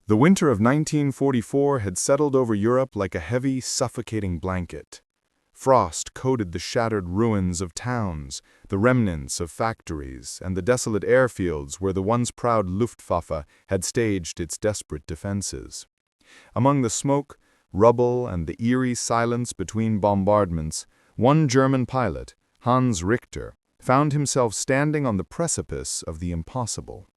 The winter of 1944 had settled over Europe like a heavy, suffocating blanket. Frost coated the shattered ruins of towns, the remnants of factories, and the desolate airfields where the once proud Luftwaffe had staged its desperate defenses. Among the smoke, rubble, and the eerie silence between bombardments, one German pilot, Hans Richter, found himself standing on the precipice of the impossible.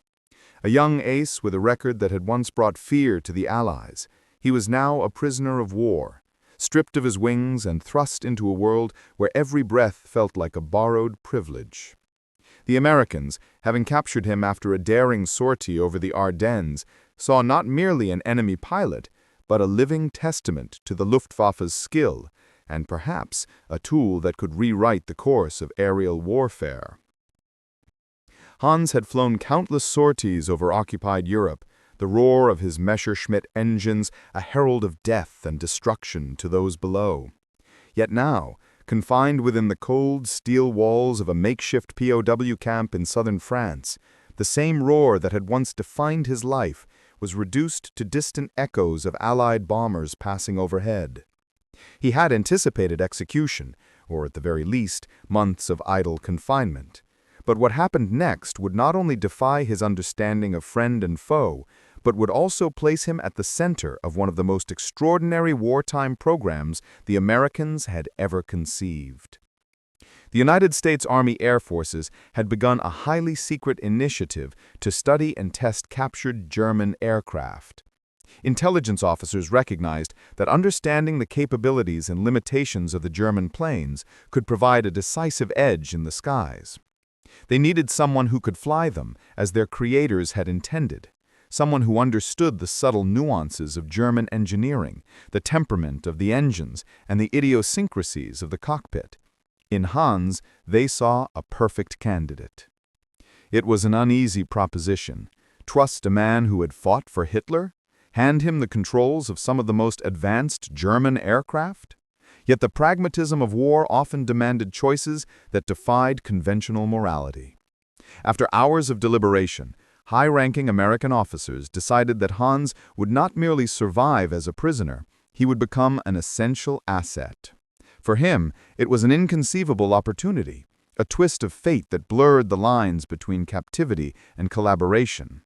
A young ace with a record that had once brought fear to the Allies, he was now a prisoner of war, stripped of his wings and thrust into a world where every breath felt like a borrowed privilege. The Americans, having captured him after a daring sortie over the Ardennes, saw not merely an enemy pilot, but a living testament to the Luftwaffe's skill, and perhaps a tool that could rewrite the course of aerial warfare. Hans had flown countless sorties over occupied Europe, the roar of his Messerschmitt engines a herald of death and destruction to those below. Yet now, confined within the cold steel walls of a makeshift POW camp in southern France, the same roar that had once defined his life was reduced to distant echoes of Allied bombers passing overhead. He had anticipated execution, or at the very least, months of idle confinement. But what happened next would not only defy his understanding of friend and foe, but would also place him at the center of one of the most extraordinary wartime programs the Americans had ever conceived. The United States Army Air Forces had begun a highly secret initiative to study and test captured German aircraft. Intelligence officers recognized that understanding the capabilities and limitations of the German planes could provide a decisive edge in the skies. They needed someone who could fly them, as their creators had intended, someone who understood the subtle nuances of German engineering, the temperament of the engines, and the idiosyncrasies of the cockpit. In Hans, they saw a perfect candidate. It was an uneasy proposition. Trust a man who had fought for Hitler? Hand him the controls of some of the most advanced German aircraft? Yet the pragmatism of war often demanded choices that defied conventional morality. After hours of deliberation, high-ranking American officers decided that Hans would not merely survive as a prisoner, he would become an essential asset. For him, it was an inconceivable opportunity, a twist of fate that blurred the lines between captivity and collaboration.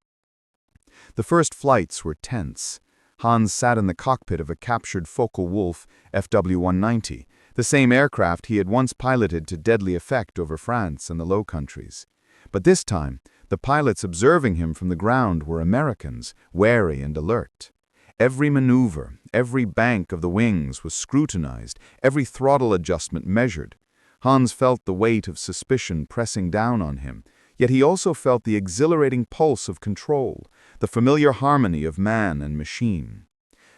The first flights were tense. Hans sat in the cockpit of a captured Focke-Wulf FW-190, the same aircraft he had once piloted to deadly effect over France and the Low Countries. But this time, the pilots observing him from the ground were Americans, wary and alert. Every maneuver, every bank of the wings was scrutinized, every throttle adjustment measured. Hans felt the weight of suspicion pressing down on him, yet he also felt the exhilarating pulse of control, the familiar harmony of man and machine.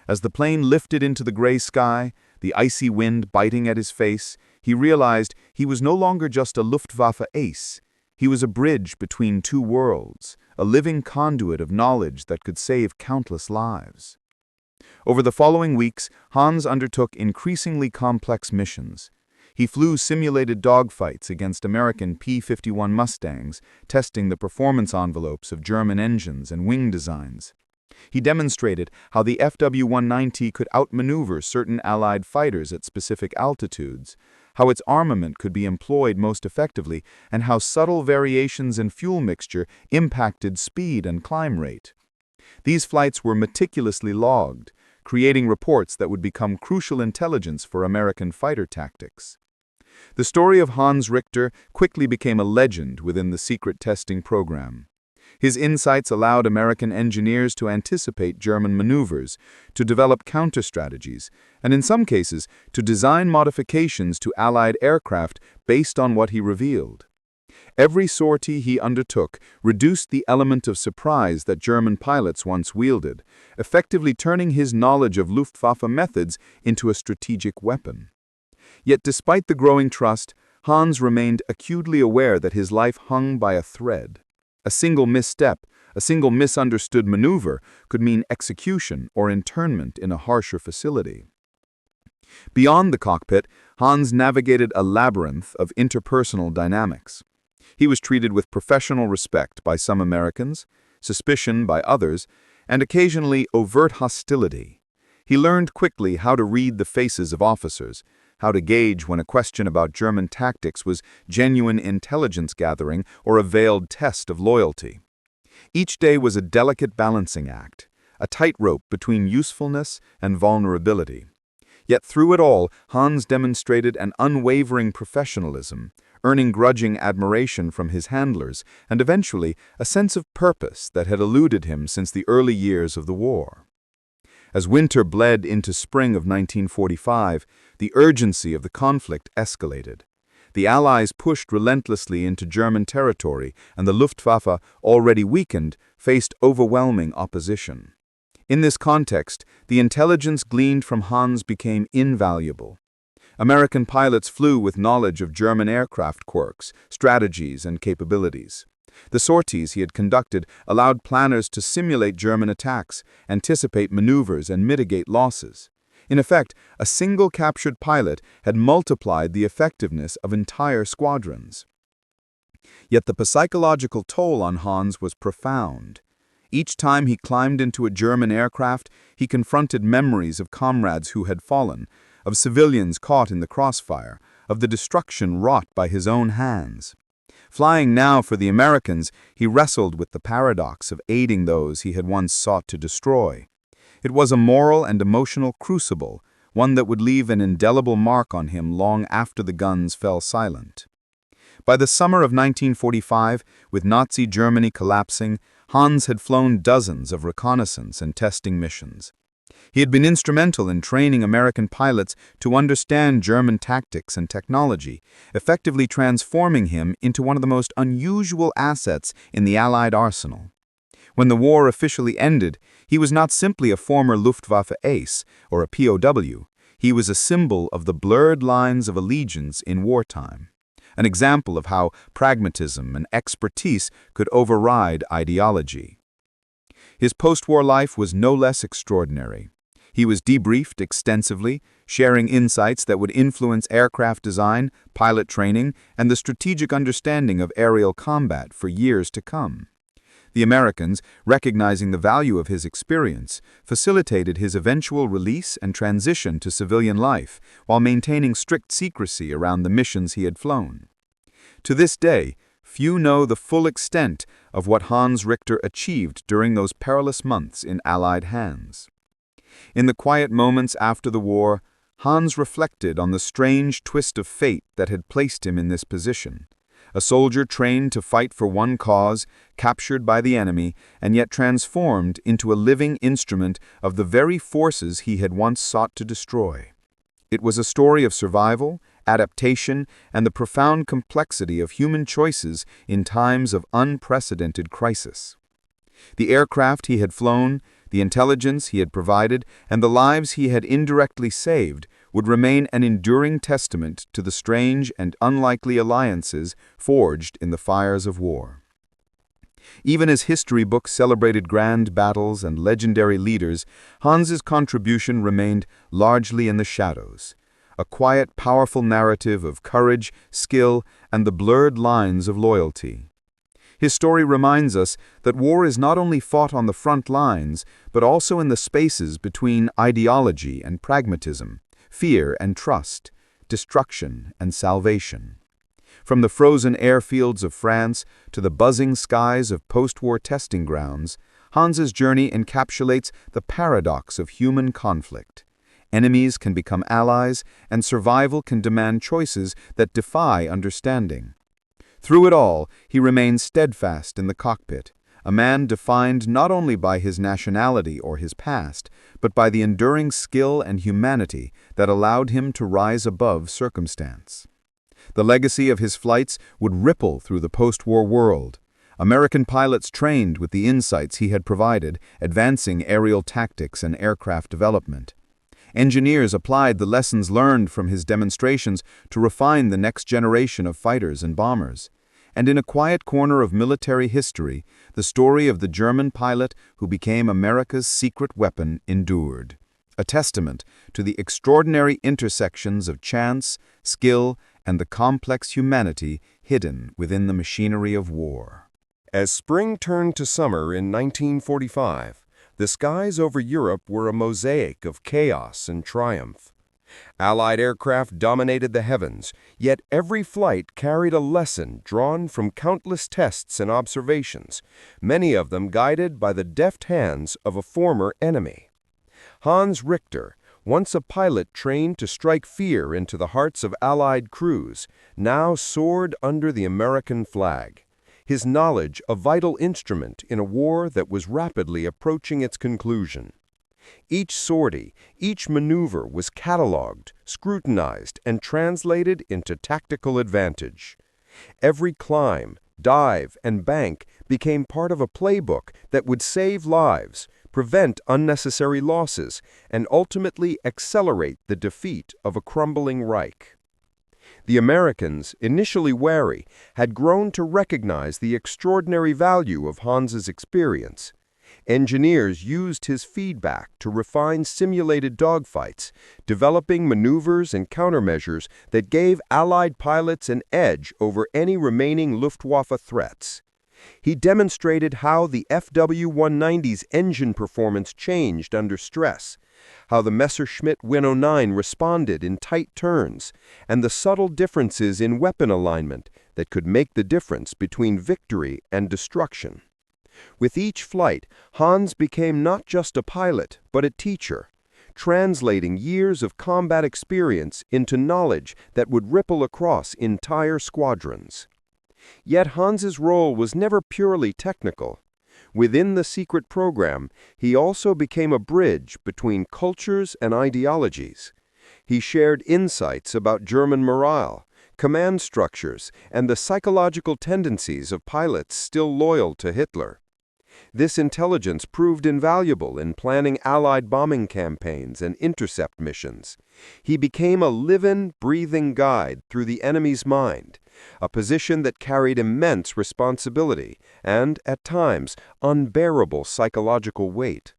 As the plane lifted into the gray sky, the icy wind biting at his face, he realized he was no longer just a Luftwaffe ace. He was a bridge between two worlds, a living conduit of knowledge that could save countless lives. Over the following weeks, Hans undertook increasingly complex missions. He flew simulated dogfights against American P-51 Mustangs, testing the performance envelopes of German engines and wing designs. He demonstrated how the FW-190 could outmaneuver certain Allied fighters at specific altitudes, how its armament could be employed most effectively, and how subtle variations in fuel mixture impacted speed and climb rate. These flights were meticulously logged, creating reports that would become crucial intelligence for American fighter tactics. The story of Hans Richter quickly became a legend within the secret testing program. His insights allowed American engineers to anticipate German maneuvers, to develop counter-strategies, and in some cases, to design modifications to Allied aircraft based on what he revealed. Every sortie he undertook reduced the element of surprise that German pilots once wielded, effectively turning his knowledge of Luftwaffe methods into a strategic weapon. Yet despite the growing trust, Hans remained acutely aware that his life hung by a thread. A single misstep, a single misunderstood maneuver could mean execution or internment in a harsher facility. Beyond the cockpit, Hans navigated a labyrinth of interpersonal dynamics. He was treated with professional respect by some Americans, suspicion by others, and occasionally overt hostility. He learned quickly how to read the faces of officers, how to gauge when a question about German tactics was genuine intelligence gathering or a veiled test of loyalty. Each day was a delicate balancing act, a tightrope between usefulness and vulnerability. Yet through it all, Hans demonstrated an unwavering professionalism, earning grudging admiration from his handlers and eventually a sense of purpose that had eluded him since the early years of the war. As winter bled into spring of 1945, the urgency of the conflict escalated. The Allies pushed relentlessly into German territory, and the Luftwaffe, already weakened, faced overwhelming opposition. In this context, the intelligence gleaned from Hans became invaluable. American pilots flew with knowledge of German aircraft quirks, strategies, and capabilities. The sorties he had conducted allowed planners to simulate German attacks, anticipate maneuvers, and mitigate losses. In effect, a single captured pilot had multiplied the effectiveness of entire squadrons. Yet the psychological toll on Hans was profound. Each time he climbed into a German aircraft, he confronted memories of comrades who had fallen, of civilians caught in the crossfire, of the destruction wrought by his own hands. Flying now for the Americans, he wrestled with the paradox of aiding those he had once sought to destroy. It was a moral and emotional crucible, one that would leave an indelible mark on him long after the guns fell silent. By the summer of 1945, with Nazi Germany collapsing, Hans had flown dozens of reconnaissance and testing missions. He had been instrumental in training American pilots to understand German tactics and technology, effectively transforming him into one of the most unusual assets in the Allied arsenal. When the war officially ended, he was not simply a former Luftwaffe ace or a POW. He was a symbol of the blurred lines of allegiance in wartime, an example of how pragmatism and expertise could override ideology. His post-war life was no less extraordinary. He was debriefed extensively, sharing insights that would influence aircraft design, pilot training, and the strategic understanding of aerial combat for years to come. The Americans, recognizing the value of his experience, facilitated his eventual release and transition to civilian life, while maintaining strict secrecy around the missions he had flown. To this day, few know the full extent of what Hans Richter achieved during those perilous months in Allied hands. In the quiet moments after the war, Hans reflected on the strange twist of fate that had placed him in this position. A soldier trained to fight for one cause, captured by the enemy, and yet transformed into a living instrument of the very forces he had once sought to destroy. It was a story of survival, adaptation, and the profound complexity of human choices in times of unprecedented crisis. The aircraft he had flown, the intelligence he had provided, and the lives he had indirectly saved would remain an enduring testament to the strange and unlikely alliances forged in the fires of war. Even as history books celebrated grand battles and legendary leaders, Hans's contribution remained largely in the shadows, a quiet, powerful narrative of courage, skill, and the blurred lines of loyalty. His story reminds us that war is not only fought on the front lines, but also in the spaces between ideology and pragmatism, fear and trust, destruction and salvation. From the frozen airfields of France to the buzzing skies of post-war testing grounds, Hans's journey encapsulates the paradox of human conflict. Enemies can become allies, and survival can demand choices that defy understanding. Through it all, he remained steadfast in the cockpit, a man defined not only by his nationality or his past, but by the enduring skill and humanity that allowed him to rise above circumstance. The legacy of his flights would ripple through the post-war world. American pilots trained with the insights he had provided, advancing aerial tactics and aircraft development. Engineers applied the lessons learned from his demonstrations to refine the next generation of fighters and bombers. And in a quiet corner of military history, the story of the German pilot who became America's secret weapon endured, a testament to the extraordinary intersections of chance, skill, and the complex humanity hidden within the machinery of war. As spring turned to summer in 1945, The skies over Europe were a mosaic of chaos and triumph. Allied aircraft dominated the heavens, yet every flight carried a lesson drawn from countless tests and observations, many of them guided by the deft hands of a former enemy. Hans Richter, once a pilot trained to strike fear into the hearts of Allied crews, now soared under the American flag. His knowledge a vital instrument in a war that was rapidly approaching its conclusion. Each sortie, each maneuver was catalogued, scrutinized, and translated into tactical advantage. Every climb, dive, and bank became part of a playbook that would save lives, prevent unnecessary losses, and ultimately accelerate the defeat of a crumbling Reich. The Americans, initially wary, had grown to recognize the extraordinary value of Hans's experience. Engineers used his feedback to refine simulated dogfights, developing maneuvers and countermeasures that gave Allied pilots an edge over any remaining Luftwaffe threats. He demonstrated how the FW-190's engine performance changed under stress, how the Messerschmitt Win-09 responded in tight turns, and the subtle differences in weapon alignment that could make the difference between victory and destruction. With each flight, Hans became not just a pilot, but a teacher, translating years of combat experience into knowledge that would ripple across entire squadrons. Yet Hans's role was never purely technical. Within the secret program, he also became a bridge between cultures and ideologies. He shared insights about German morale, command structures, and the psychological tendencies of pilots still loyal to Hitler. This intelligence proved invaluable in planning Allied bombing campaigns and intercept missions. He became a living, breathing guide through the enemy's mind, a position that carried immense responsibility and, at times, unbearable psychological weight.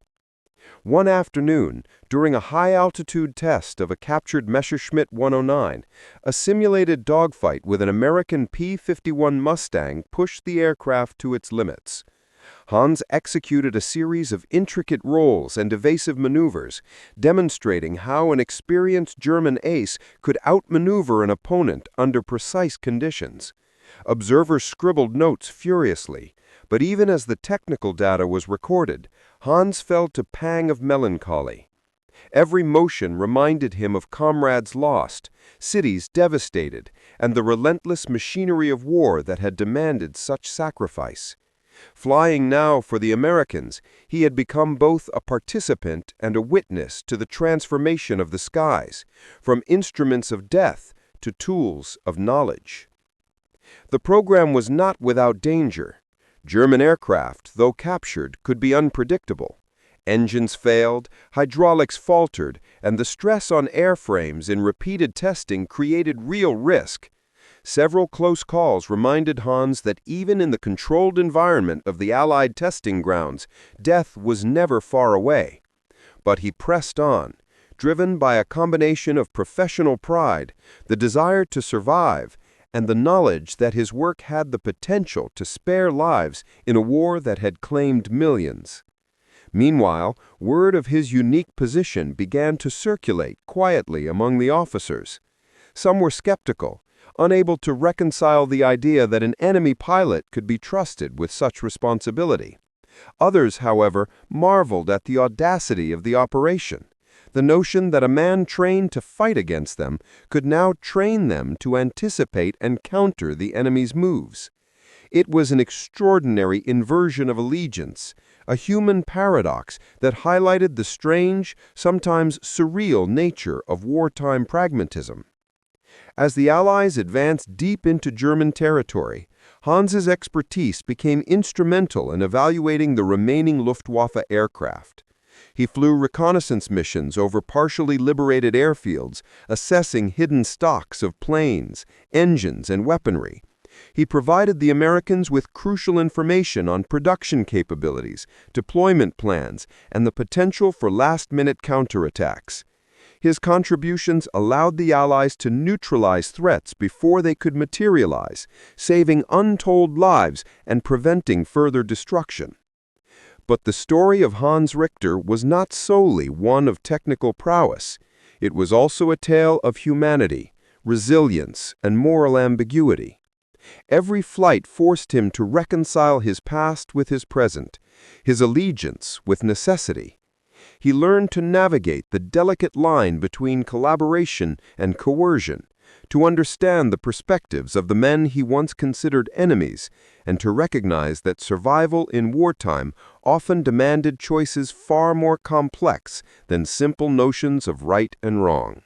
One afternoon, during a high-altitude test of a captured Messerschmitt 109, a simulated dogfight with an American P-51 Mustang pushed the aircraft to its limits. Hans executed a series of intricate rolls and evasive maneuvers, demonstrating how an experienced German ace could outmaneuver an opponent under precise conditions. Observers scribbled notes furiously, but even as the technical data was recorded, Hans felt a pang of melancholy. Every motion reminded him of comrades lost, cities devastated, and the relentless machinery of war that had demanded such sacrifice. Flying now for the Americans, he had become both a participant and a witness to the transformation of the skies, from instruments of death to tools of knowledge. The program was not without danger. German aircraft, though captured, could be unpredictable. Engines failed, hydraulics faltered, and the stress on airframes in repeated testing created real risk. Several close calls reminded Hans that even in the controlled environment of the Allied testing grounds, death was never far away. But he pressed on, driven by a combination of professional pride, the desire to survive, and the knowledge that his work had the potential to spare lives in a war that had claimed millions. Meanwhile, word of his unique position began to circulate quietly among the officers. Some were skeptical, unable to reconcile the idea that an enemy pilot could be trusted with such responsibility. Others, however, marveled at the audacity of the operation, the notion that a man trained to fight against them could now train them to anticipate and counter the enemy's moves. It was an extraordinary inversion of allegiance, a human paradox that highlighted the strange, sometimes surreal nature of wartime pragmatism. As the Allies advanced deep into German territory, Hans's expertise became instrumental in evaluating the remaining Luftwaffe aircraft. He flew reconnaissance missions over partially liberated airfields, assessing hidden stocks of planes, engines, and weaponry. He provided the Americans with crucial information on production capabilities, deployment plans, and the potential for last-minute counterattacks. His contributions allowed the Allies to neutralize threats before they could materialize, saving untold lives and preventing further destruction. But the story of Hans Richter was not solely one of technical prowess. It was also a tale of humanity, resilience, and moral ambiguity. Every flight forced him to reconcile his past with his present, his allegiance with necessity. He learned to navigate the delicate line between collaboration and coercion, to understand the perspectives of the men he once considered enemies, and to recognize that survival in wartime often demanded choices far more complex than simple notions of right and wrong.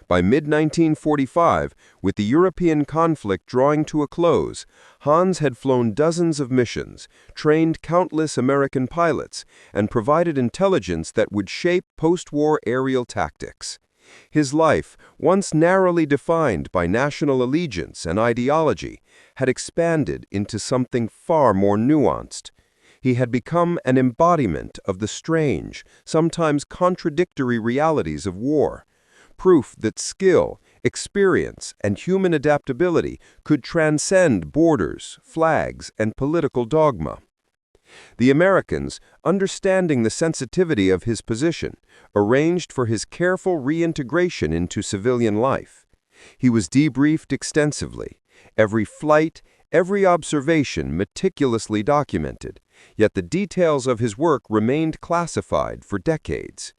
By mid-1945, with the European conflict drawing to a close, Hans had flown dozens of missions, trained countless American pilots, and provided intelligence that would shape post-war aerial tactics. His life, once narrowly defined by national allegiance and ideology, had expanded into something far more nuanced. He had become an embodiment of the strange, sometimes contradictory realities of war. Proof that skill, experience, and human adaptability could transcend borders, flags, and political dogma. The Americans, understanding the sensitivity of his position, arranged for his careful reintegration into civilian life. He was debriefed extensively, every flight, every observation meticulously documented, yet the details of his work remained classified for decades.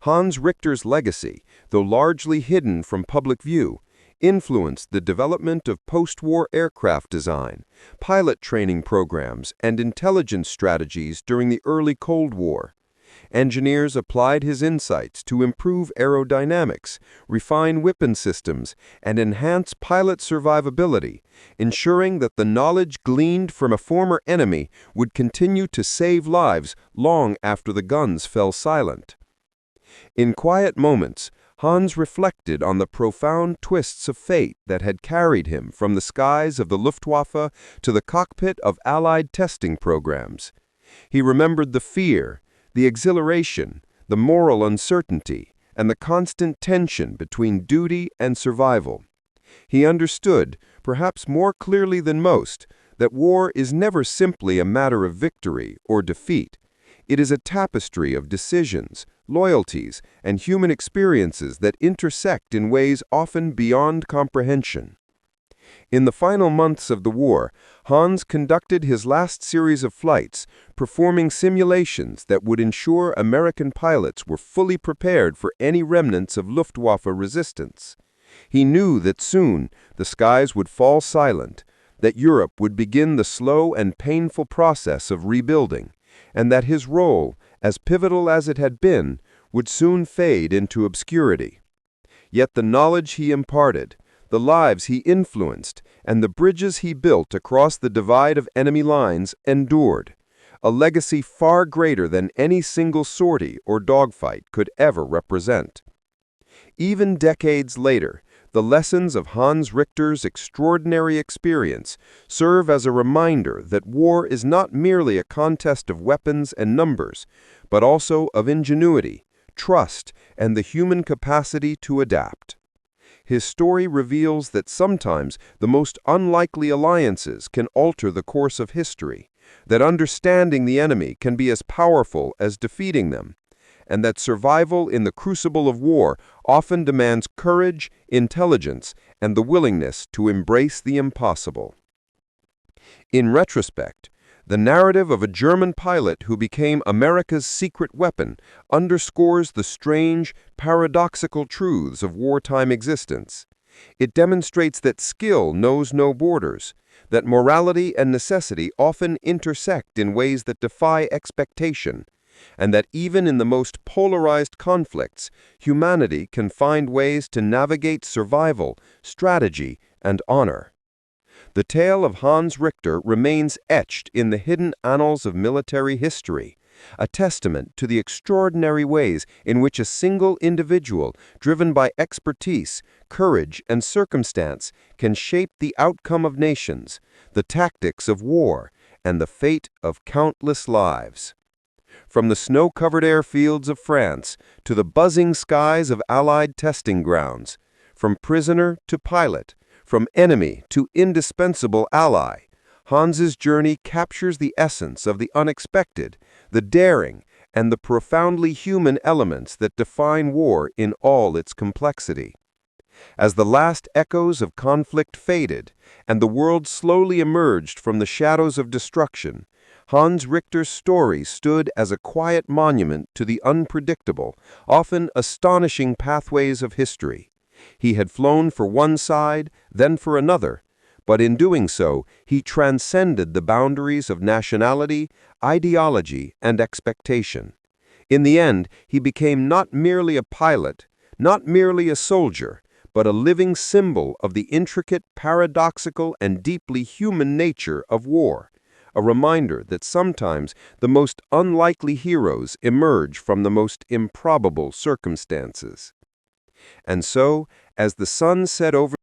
Hans Richter's legacy, though largely hidden from public view, influenced the development of post-war aircraft design, pilot training programs, and intelligence strategies during the early Cold War. Engineers applied his insights to improve aerodynamics, refine weapon systems, and enhance pilot survivability, ensuring that the knowledge gleaned from a former enemy would continue to save lives long after the guns fell silent. In quiet moments, Hans reflected on the profound twists of fate that had carried him from the skies of the Luftwaffe to the cockpit of Allied testing programs. He remembered the fear, the exhilaration, the moral uncertainty, and the constant tension between duty and survival. He understood, perhaps more clearly than most, that war is never simply a matter of victory or defeat. It is a tapestry of decisions, loyalties, and human experiences that intersect in ways often beyond comprehension. In the final months of the war, Hans conducted his last series of flights, performing simulations that would ensure American pilots were fully prepared for any remnants of Luftwaffe resistance. He knew that soon the skies would fall silent, that Europe would begin the slow and painful process of rebuilding, and that his role, as pivotal as it had been, would soon fade into obscurity. Yet the knowledge he imparted, the lives he influenced, and the bridges he built across the divide of enemy lines endured, a legacy far greater than any single sortie or dogfight could ever represent. Even decades later, the lessons of Hans Richter's extraordinary experience serve as a reminder that war is not merely a contest of weapons and numbers, but also of ingenuity, trust, and the human capacity to adapt. His story reveals that sometimes the most unlikely alliances can alter the course of history, that understanding the enemy can be as powerful as defeating them, and that survival in the crucible of war often demands courage, intelligence, and the willingness to embrace the impossible. In retrospect, the narrative of a German pilot who became America's secret weapon underscores the strange, paradoxical truths of wartime existence. It demonstrates that skill knows no borders, that morality and necessity often intersect in ways that defy expectation, and that even in the most polarized conflicts, humanity can find ways to navigate survival, strategy, and honor. The tale of Hans Richter remains etched in the hidden annals of military history, a testament to the extraordinary ways in which a single individual, driven by expertise, courage, and circumstance, can shape the outcome of nations, the tactics of war, and the fate of countless lives. From the snow-covered airfields of France to the buzzing skies of Allied testing grounds, from prisoner to pilot, from enemy to indispensable ally, Hans's journey captures the essence of the unexpected, the daring, and the profoundly human elements that define war in all its complexity. As the last echoes of conflict faded and the world slowly emerged from the shadows of destruction, Hans Richter's story stood as a quiet monument to the unpredictable, often astonishing pathways of history. He had flown for one side, then for another, but in doing so, he transcended the boundaries of nationality, ideology, and expectation. In the end, he became not merely a pilot, not merely a soldier, but a living symbol of the intricate, paradoxical, and deeply human nature of war, a reminder that sometimes the most unlikely heroes emerge from the most improbable circumstances. And so, as the sun set over